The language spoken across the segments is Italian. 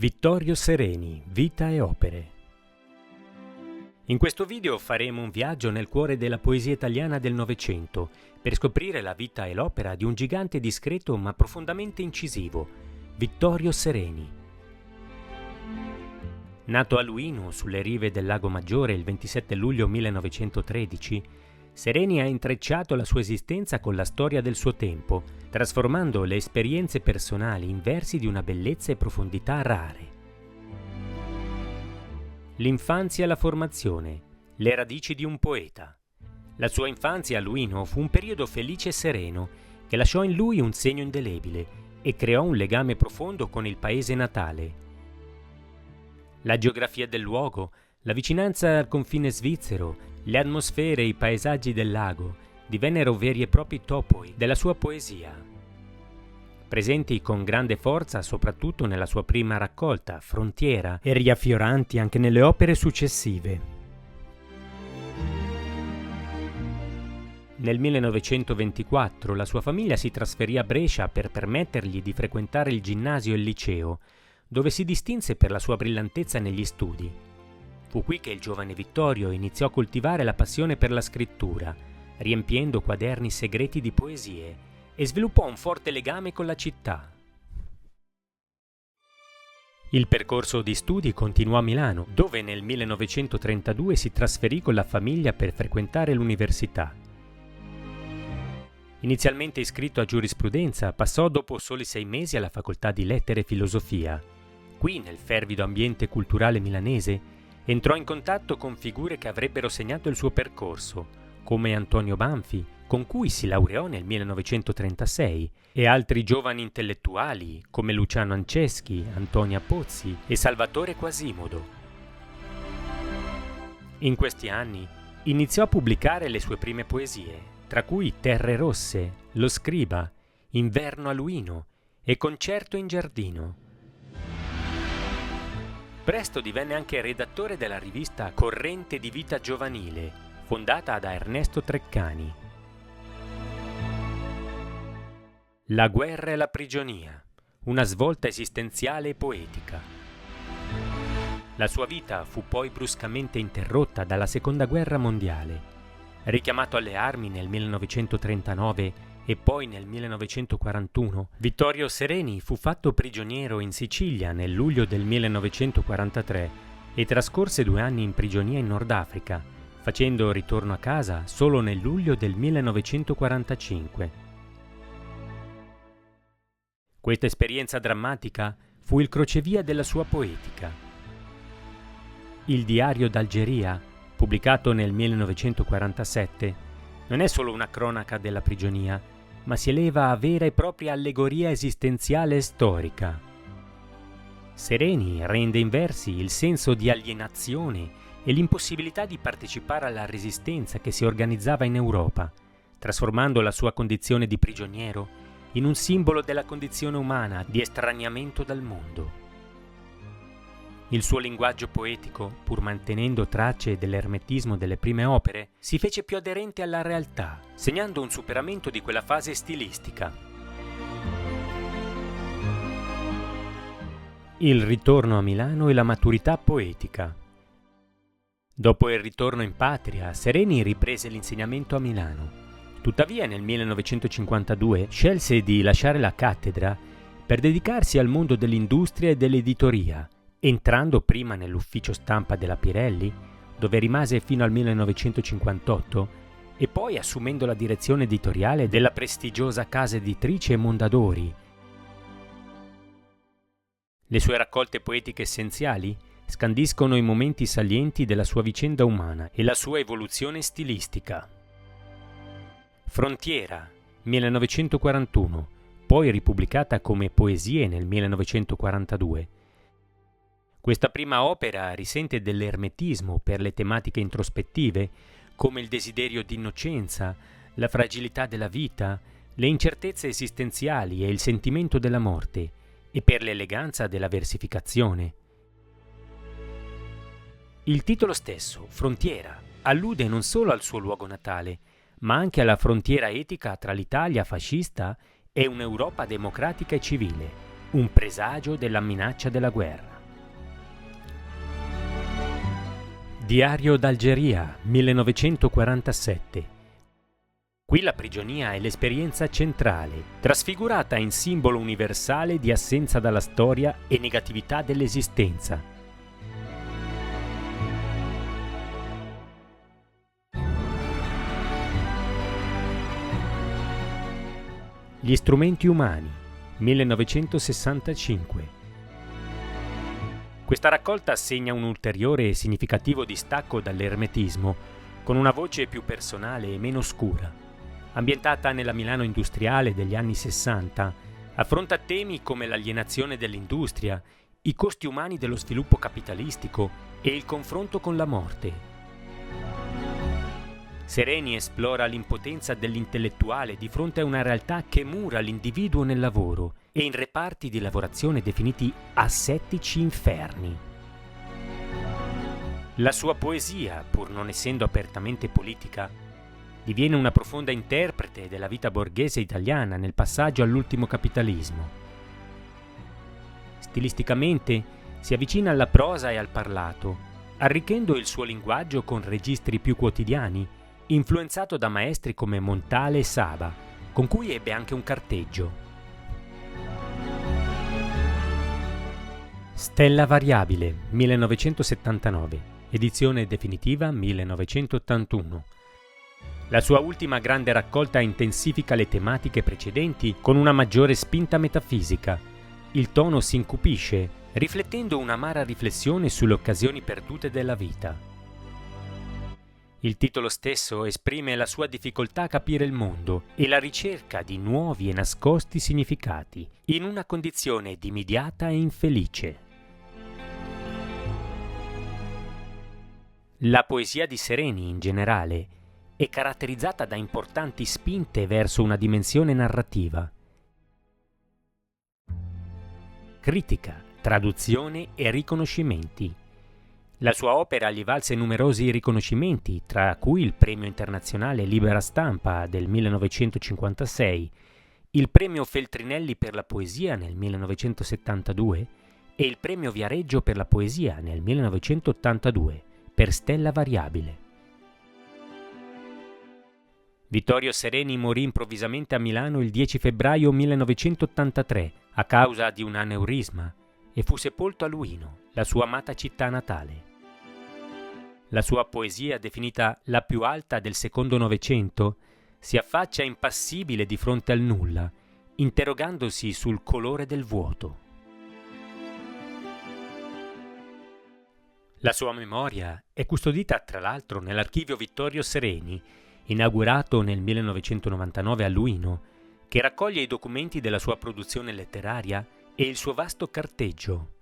Vittorio Sereni, vita e opere. In questo video faremo un viaggio nel cuore della poesia italiana del Novecento per scoprire la vita e l'opera di un gigante discreto ma profondamente incisivo, Vittorio Sereni. Nato a Luino, sulle rive del Lago Maggiore il 27 luglio 1913, Sereni ha intrecciato la sua esistenza con la storia del suo tempo, trasformando le esperienze personali in versi di una bellezza e profondità rare. L'infanzia e la formazione, le radici di un poeta. La sua infanzia a Luino fu un periodo felice e sereno che lasciò in lui un segno indelebile e creò un legame profondo con il paese natale. La geografia del luogo, la vicinanza al confine svizzero, le atmosfere e i paesaggi del lago divennero veri e propri topoi della sua poesia, presenti con grande forza soprattutto nella sua prima raccolta, Frontiera, e riaffioranti anche nelle opere successive. Nel 1924 la sua famiglia si trasferì a Brescia per permettergli di frequentare il ginnasio e il liceo, dove si distinse per la sua brillantezza negli studi. Fu qui che il giovane Vittorio iniziò a coltivare la passione per la scrittura, riempiendo quaderni segreti di poesie, e sviluppò un forte legame con la città. Il percorso di studi continuò a Milano, dove nel 1932 si trasferì con la famiglia per frequentare l'università. Inizialmente iscritto a giurisprudenza, passò dopo soli 6 mesi alla facoltà di lettere e filosofia. Qui, nel fervido ambiente culturale milanese, entrò in contatto con figure che avrebbero segnato il suo percorso, come Antonio Banfi, con cui si laureò nel 1936, e altri giovani intellettuali come Luciano Anceschi, Antonia Pozzi e Salvatore Quasimodo. In questi anni iniziò a pubblicare le sue prime poesie, tra cui Terre Rosse, Lo Scriba, Inverno a Luino e Concerto in giardino. Presto divenne anche redattore della rivista Corrente di Vita Giovanile, fondata da Ernesto Treccani. La guerra e la prigionia, una svolta esistenziale e poetica. La sua vita fu poi bruscamente interrotta dalla Seconda Guerra Mondiale. Richiamato alle armi nel 1939 e poi nel 1941, Vittorio Sereni fu fatto prigioniero in Sicilia nel luglio del 1943 e trascorse 2 anni in prigionia in Nord Africa, facendo ritorno a casa solo nel luglio del 1945. Questa esperienza drammatica fu il crocevia della sua poetica. Il diario d'Algeria, pubblicato nel 1947, non è solo una cronaca della prigionia, ma si eleva a vera e propria allegoria esistenziale e storica. Sereni rende in versi il senso di alienazione e l'impossibilità di partecipare alla resistenza che si organizzava in Europa, trasformando la sua condizione di prigioniero in un simbolo della condizione umana di estraniamento dal mondo. Il suo linguaggio poetico, pur mantenendo tracce dell'ermetismo delle prime opere, si fece più aderente alla realtà, segnando un superamento di quella fase stilistica. Il ritorno a Milano e la maturità poetica. Dopo il ritorno in patria, Sereni riprese l'insegnamento a Milano. Tuttavia, nel 1952 scelse di lasciare la cattedra per dedicarsi al mondo dell'industria e dell'editoria, entrando prima nell'ufficio stampa della Pirelli, dove rimase fino al 1958, e poi assumendo la direzione editoriale della prestigiosa casa editrice Mondadori. Le sue raccolte poetiche essenziali scandiscono i momenti salienti della sua vicenda umana e la sua evoluzione stilistica. Frontiera, 1941, poi ripubblicata come Poesie nel 1942. Questa prima opera risente dell'ermetismo per le tematiche introspettive, come il desiderio di innocenza, la fragilità della vita, le incertezze esistenziali e il sentimento della morte, e per l'eleganza della versificazione. Il titolo stesso, Frontiera, allude non solo al suo luogo natale, ma anche alla frontiera etica tra l'Italia fascista e un'Europa democratica e civile, un presagio della minaccia della guerra. Diario d'Algeria, 1947. Qui la prigionia è l'esperienza centrale, trasfigurata in simbolo universale di assenza dalla storia e negatività dell'esistenza. Gli strumenti umani, 1965. Questa raccolta segna un ulteriore e significativo distacco dall'ermetismo, con una voce più personale e meno scura. Ambientata nella Milano industriale degli anni 60, affronta temi come l'alienazione dell'industria, i costi umani dello sviluppo capitalistico e il confronto con la morte. Sereni esplora l'impotenza dell'intellettuale di fronte a una realtà che mura l'individuo nel lavoro e in reparti di lavorazione definiti assettici inferni. La sua poesia, pur non essendo apertamente politica, diviene una profonda interprete della vita borghese italiana nel passaggio all'ultimo capitalismo. Stilisticamente si avvicina alla prosa e al parlato, arricchendo il suo linguaggio con registri più quotidiani, influenzato da maestri come Montale e Saba, con cui ebbe anche un carteggio. Stella variabile, 1979, edizione definitiva 1981. La sua ultima grande raccolta intensifica le tematiche precedenti con una maggiore spinta metafisica. Il tono si incupisce, riflettendo un'amara riflessione sulle occasioni perdute della vita. Il titolo stesso esprime la sua difficoltà a capire il mondo e la ricerca di nuovi e nascosti significati in una condizione dimidiata e infelice. La poesia di Sereni, in generale, è caratterizzata da importanti spinte verso una dimensione narrativa. Critica, traduzione e riconoscimenti. La sua opera gli valse numerosi riconoscimenti, tra cui il Premio Internazionale Libera Stampa del 1956, il Premio Feltrinelli per la poesia nel 1972 e il Premio Viareggio per la poesia nel 1982 per Stella variabile. Vittorio Sereni morì improvvisamente a Milano il 10 febbraio 1983 a causa di un aneurisma e fu sepolto a Luino, la sua amata città natale. La sua poesia, definita la più alta del secondo Novecento, si affaccia impassibile di fronte al nulla, interrogandosi sul colore del vuoto. La sua memoria è custodita tra l'altro nell'archivio Vittorio Sereni, inaugurato nel 1999 a Luino, che raccoglie i documenti della sua produzione letteraria e il suo vasto carteggio.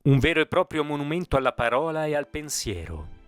Un vero e proprio monumento alla parola e al pensiero.